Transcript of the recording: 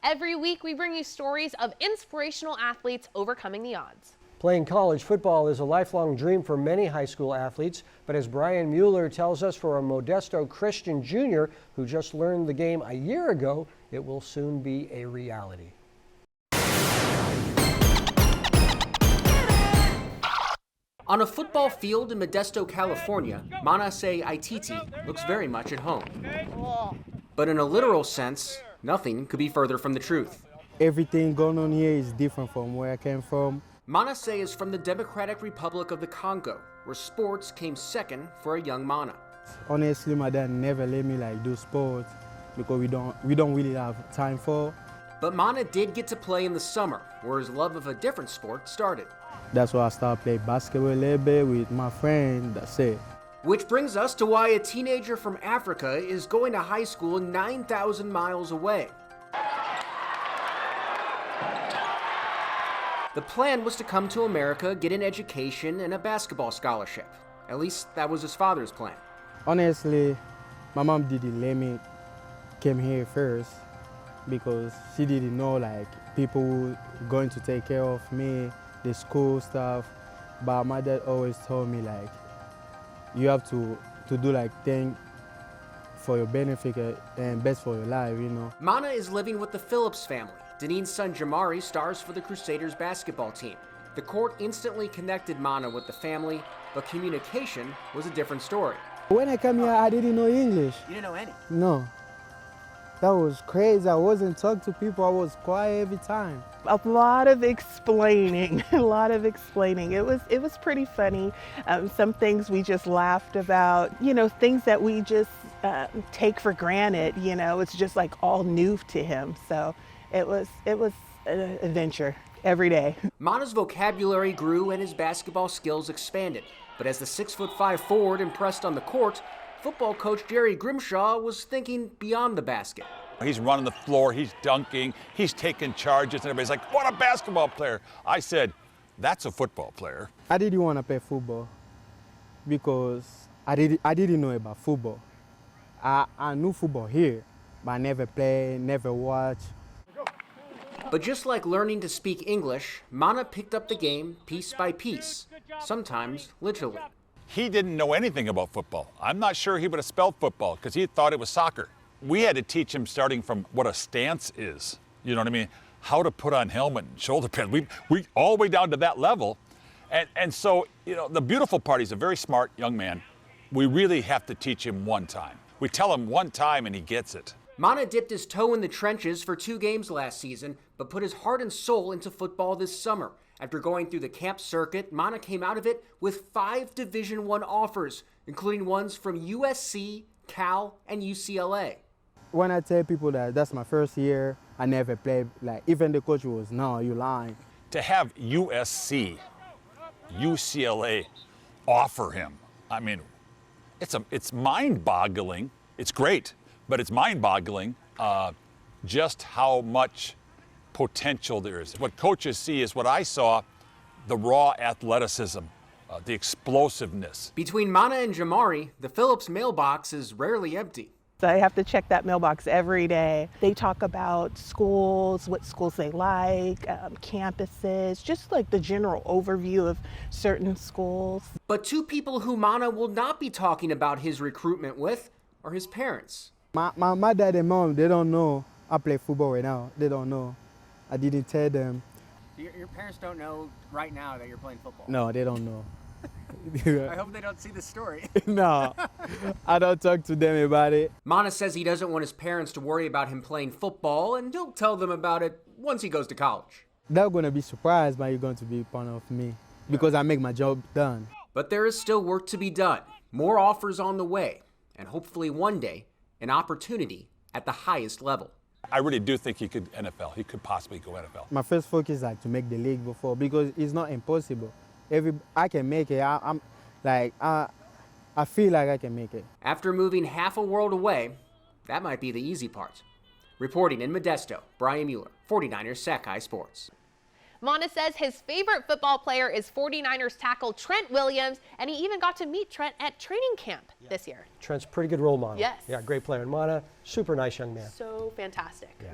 Every week, we bring you stories of inspirational athletes overcoming the odds. Playing college football is a lifelong dream for many high school athletes, but as Brian Mueller tells us, for a Modesto Christian Jr. who just learned the game a year ago, it will soon be a reality. On a football field in Modesto, California, Manasse Itete looks very much at home. But in a literal sense, nothing could be further from the truth. Everything going on here is different from where I came from. Manasse is from the Democratic Republic of the Congo, where sports came second for a young Mana. Honestly, my dad never let me do sports because we don't really have time for. But Mana did get to play in the summer, where his love of a different sport started. That's why I started playing basketball a little bit with my friend. That's it. Which brings us to why a teenager from Africa is going to high school 9,000 miles away. The plan was to come to America, get an education, and a basketball scholarship. At least that was his father's plan. Honestly, my mom didn't let me come here first because she didn't know people were going to take care of me, the school stuff. But my dad always told me you have to do things for your benefit and best for your life, you know. Mana is living with the Phillips family. Deneen's son Jamari stars for the Crusaders basketball team. The court instantly connected Mana with the family, but communication was a different story. When I came here, I didn't know English. You didn't know any? No. That was crazy. I wasn't talking to people. I was quiet every time. A lot of explaining, a lot of explaining. It was pretty funny. Some things we just laughed about, things that we just take for granted, it's just all new to him. So it was an adventure every day. Mana's vocabulary grew and his basketball skills expanded. But as the 6'5" forward impressed on the court, football coach Jerry Grimshaw was thinking beyond the basket. He's running the floor, he's dunking, he's taking charges, and everybody's like, what a basketball player. I said, that's a football player. I didn't want to play football because I didn't know about football. I knew football here, but I never played, never watched. But just like learning to speak English, Mana picked up the game piece by piece, sometimes literally. He didn't know anything about football. I'm not sure he would have spelled football because he thought it was soccer. We had to teach him starting from what a stance is, you know what I mean? How to put on helmet and shoulder pads. We all the way down to that level. And so, the beautiful part, he's a very smart young man. We really have to teach him one time. We tell him one time and he gets it. Mana dipped his toe in the trenches for 2 games last season, but put his heart and soul into football this summer. After going through the camp circuit, Mana came out of it with 5 Division I offers, including ones from USC, Cal, and UCLA. When I tell people that that's my first year, I never played, even the coach was, no, you lying. To have USC, UCLA offer him, I mean, it's mind-boggling. It's great, but it's mind-boggling just how much potential there is. What coaches see is what I saw, the raw athleticism, the explosiveness. Between Mana and Jamari, the Phillips mailbox is rarely empty. So I have to check that mailbox every day. They talk about schools, what schools they like, campuses, just the general overview of certain schools. But 2 people who Mana will not be talking about his recruitment with are his parents. My dad and mom, they don't know I play football right now. They don't know. I didn't tell them. Your parents don't know right now that you're playing football? No, they don't know. I hope they don't see this story. No, I don't talk to them about it. Mana says he doesn't want his parents to worry about him playing football, and he'll tell them about it once he goes to college. They're going to be surprised by you going to be part of me because I make my job done. But there is still work to be done. More offers on the way, and hopefully one day, an opportunity at the highest level. I really do think he could NFL. He could possibly go NFL. My first focus is to make the league before because it's not impossible. I can make it. I feel like I can make it. After moving half a world away, that might be the easy part. Reporting in Modesto, Brian Mueller, 49ers Sac-Hi Sports. Mana says his favorite football player is 49ers tackle Trent Williams, and he even got to meet Trent at training camp this year. Trent's a pretty good role model. Yes. Yeah, great player. And Mana, super nice young man. So fantastic. Yeah.